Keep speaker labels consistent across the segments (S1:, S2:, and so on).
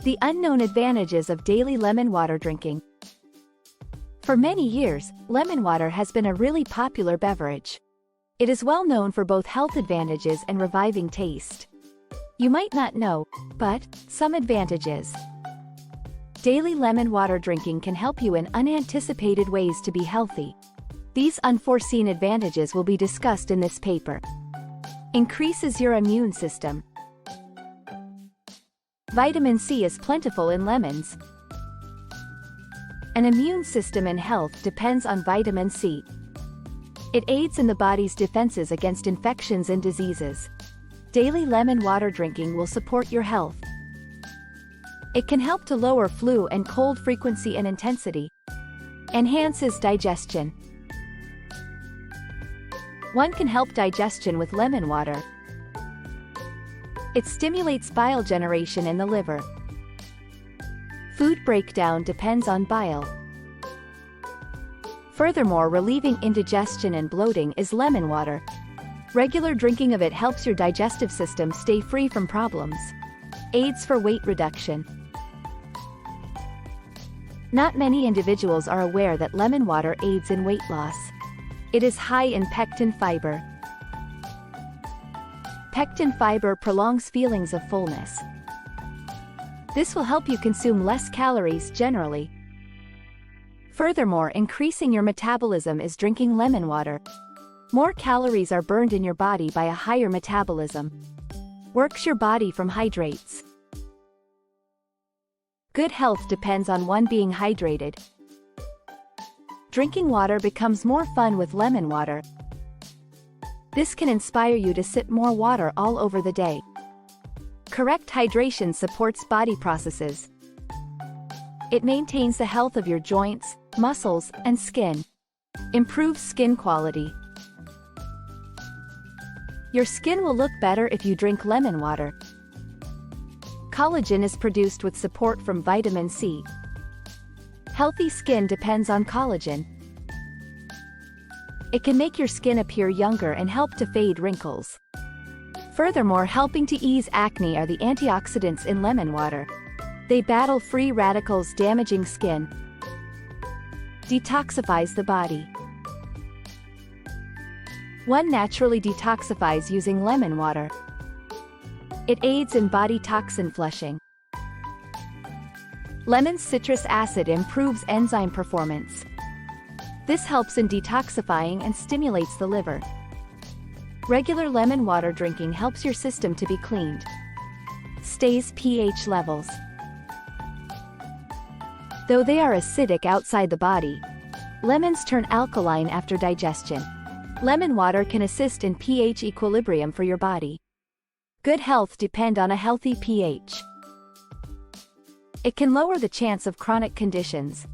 S1: The unknown advantages of daily lemon water drinking. For many years, lemon water has been a really popular beverage. It is well known for both health advantages and reviving taste. You might not know, but some advantages. Daily lemon water drinking can help you in unanticipated ways to be healthy. These unforeseen advantages will be discussed in this paper. Increases your immune system. Vitamin C is plentiful in lemons. An immune system and health depends on vitamin C. It aids in the body's defenses against infections and diseases. Daily lemon water drinking will support your health. It can help to lower flu and cold frequency and intensity. Enhances digestion. One can help digestion with lemon water. It stimulates bile generation in the liver. Food breakdown depends on bile. Furthermore, relieving indigestion and bloating is lemon water. Regular drinking of it helps your digestive system stay free from problems. Aids for weight reduction. Not many individuals are aware that lemon water aids in weight loss. It is high in pectin fiber. Pectin fiber prolongs feelings of fullness. This will help you consume less calories generally. Furthermore, increasing your metabolism is drinking lemon water. More calories are burned in your body by a higher metabolism. Works your body from hydrates. Good health depends on one being hydrated. Drinking water becomes more fun with lemon water. This can inspire you to sip more water all over the day. Correct hydration supports body processes. It maintains the health of your joints, muscles, and skin. Improves skin quality. Your skin will look better if you drink lemon water. Collagen is produced with support from vitamin C. Healthy skin depends on collagen. It can make your skin appear younger and help to fade wrinkles. Furthermore, helping to ease acne are the antioxidants in lemon water. They battle free radicals damaging skin. Detoxifies the body. One naturally detoxifies using lemon water. It aids in body toxin flushing. Lemon's citrus acid improves enzyme performance. This helps in detoxifying and stimulates the liver. Regular lemon water drinking helps your system to be cleaned. Stays pH levels. Though they are acidic outside the body, lemons turn alkaline after digestion. Lemon water can assist in pH equilibrium for your body. Good health depends on a healthy pH. It can lower the chance of chronic conditions.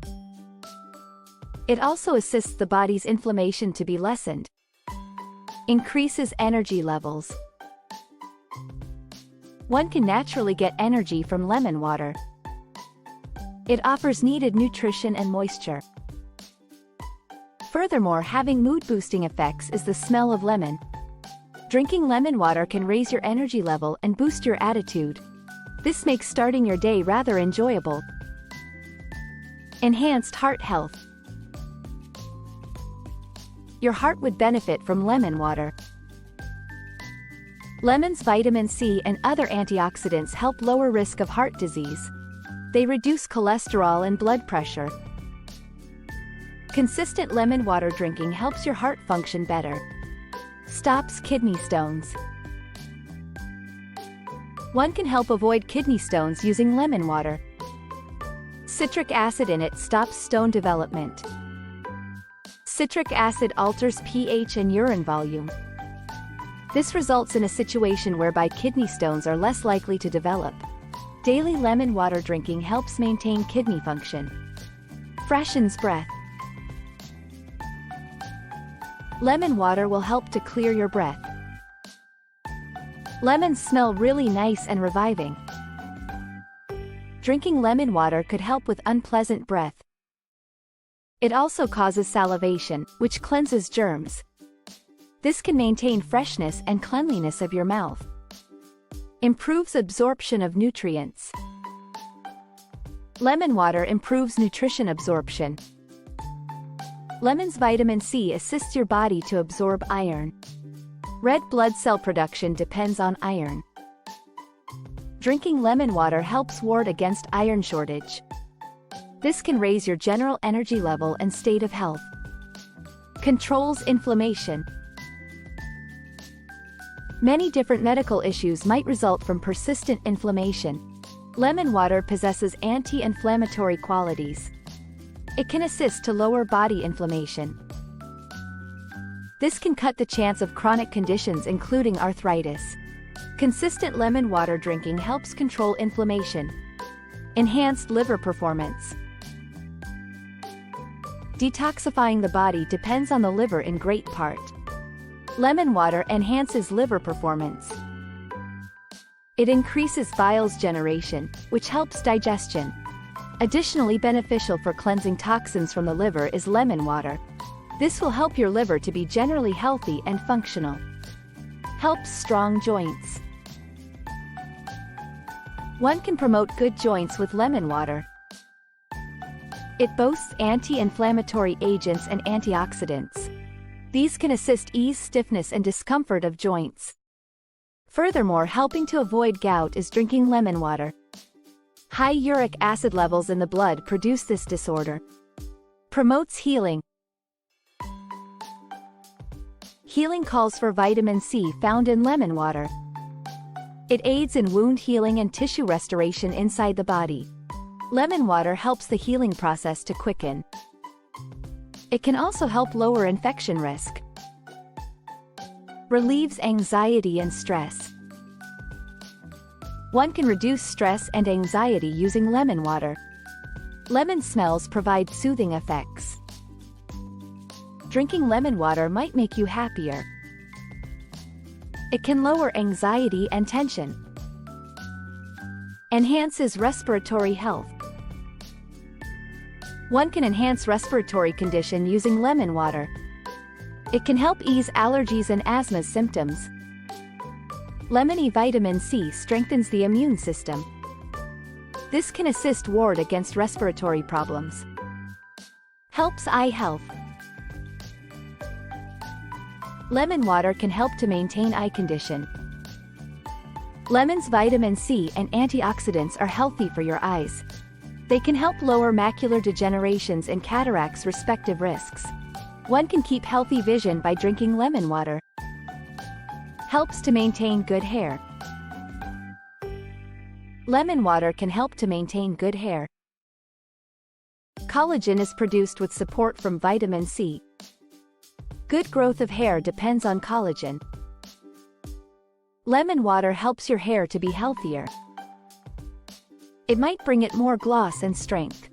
S1: It also assists the body's inflammation to be lessened. Increases energy levels. One can naturally get energy from lemon water. It offers needed nutrition and moisture. Furthermore, having mood-boosting effects is the smell of lemon. Drinking lemon water can raise your energy level and boost your attitude. This makes starting your day rather enjoyable. Enhanced heart health. Your heart would benefit from lemon water. Lemon's vitamin C and other antioxidants help lower risk of heart disease. They reduce cholesterol and blood pressure. Consistent lemon water drinking helps your heart function better. Stops kidney stones. One can help avoid kidney stones using lemon water. Citric acid in it stops stone development. Citric acid alters pH and urine volume. This results in a situation whereby kidney stones are less likely to develop. Daily lemon water drinking helps maintain kidney function. Freshens breath. Lemon water will help to clear your breath. Lemons smell really nice and reviving. Drinking lemon water could help with unpleasant breath. It also causes salivation, which cleanses germs. This can maintain freshness and cleanliness of your mouth. Improves absorption of nutrients. Lemon water improves nutrition absorption. Lemon's vitamin C assists your body to absorb iron. Red blood cell production depends on iron. Drinking lemon water helps ward against iron shortage. This can raise your general energy level and state of health. Controls inflammation. Many different medical issues might result from persistent inflammation. Lemon water possesses anti-inflammatory qualities. It can assist to lower body inflammation. This can cut the chance of chronic conditions including arthritis. Consistent lemon water drinking helps control inflammation. Enhanced liver performance. Detoxifying the body depends on the liver in great part. Lemon water enhances liver performance. It increases bile's generation, which helps digestion. Additionally beneficial for cleansing toxins from the liver is lemon water. This will help your liver to be generally healthy and functional. Helps strong joints. One can promote good joints with lemon water. It boasts anti-inflammatory agents and antioxidants. These can assist ease stiffness and discomfort of joints. Furthermore, helping to avoid gout is drinking lemon water. High uric acid levels in the blood produce this disorder. Promotes healing. Healing calls for vitamin C found in lemon water. It aids in wound healing and tissue restoration inside the body. Lemon water helps the healing process to quicken. It can also help lower infection risk. Relieves anxiety and stress. One can reduce stress and anxiety using lemon water. Lemon smells provide soothing effects. Drinking lemon water might make you happier. It can lower anxiety and tension. Enhances respiratory health. One can enhance respiratory condition using lemon water. It can help ease allergies and asthma symptoms. Lemony vitamin C strengthens the immune system. This can assist ward against respiratory problems. Helps eye health. Lemon water can help to maintain eye condition. Lemon's vitamin C and antioxidants are healthy for your eyes. They can help lower macular degenerations and cataracts respective risks. One can keep healthy vision by drinking lemon water. Helps to maintain good hair. Lemon water can help to maintain good hair. Collagen is produced with support from vitamin C. Good growth of hair depends on collagen. Lemon water helps your hair to be healthier. It might bring it more gloss and strength.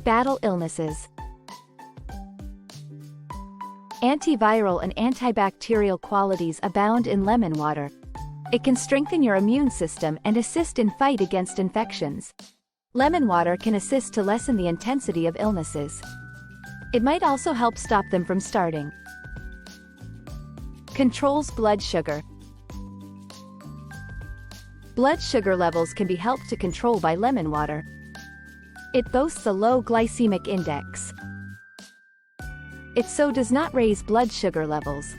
S1: Battle illnesses. Antiviral and antibacterial qualities abound in lemon water. It can strengthen your immune system and assist in fight against infections. Lemon water can assist to lessen the intensity of illnesses. It might also help stop them from starting. Controls blood sugar. Blood sugar levels can be helped to control by lemon water. It boasts a low glycemic index. It so does not raise blood sugar levels.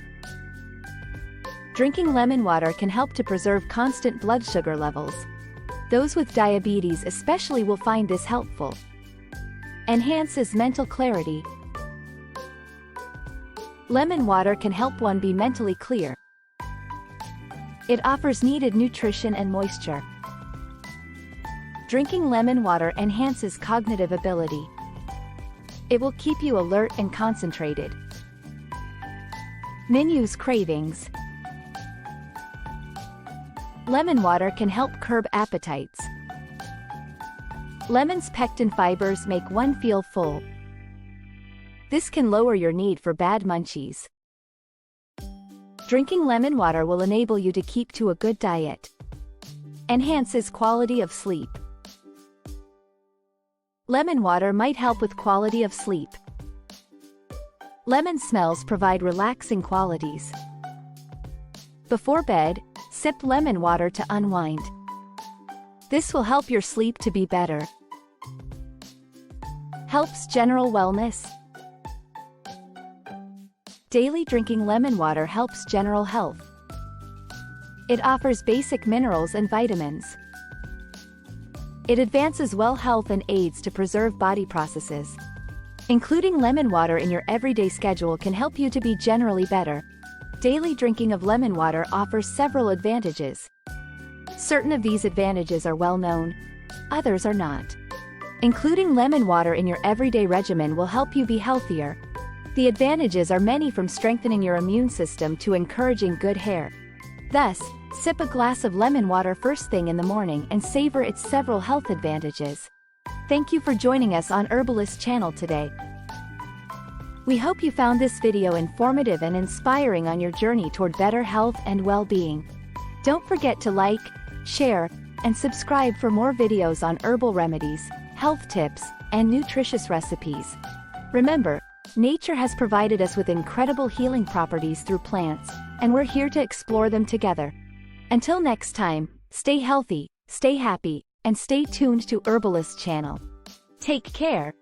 S1: Drinking lemon water can help to preserve constant blood sugar levels. Those with diabetes especially will find this helpful. Enhances mental clarity. Lemon water can help one be mentally clear. It offers needed nutrition and moisture. Drinking lemon water enhances cognitive ability. It will keep you alert and concentrated. Minu's cravings. Lemon water can help curb appetites. Lemon's pectin fibers make one feel full. This can lower your need for bad munchies. Drinking lemon water will enable you to keep to a good diet. Enhances quality of sleep. Lemon water might help with quality of sleep. Lemon smells provide relaxing qualities. Before bed, sip lemon water to unwind. This will help your sleep to be better. Helps general wellness. Daily drinking lemon water helps general health. It offers basic minerals and vitamins. It advances well health and aids to preserve body processes. Including lemon water in your everyday schedule can help you to be generally better. Daily drinking of lemon water offers several advantages. Certain of these advantages are well known, others are not. Including lemon water in your everyday regimen will help you be healthier. The advantages are many, from strengthening your immune system to encouraging good hair. Thus, sip a glass of lemon water first thing in the morning and savor its several health advantages. Thank you for joining us on Herbalist channel today. We hope you found this video informative and inspiring on your journey toward better health and well-being. Don't forget to like, share, and subscribe for more videos on herbal remedies, health tips, and nutritious recipes. Remember, nature has provided us with incredible healing properties through plants, and we're here to explore them together. Until next time, stay healthy, stay happy, and stay tuned to Herbalist channel. Take care.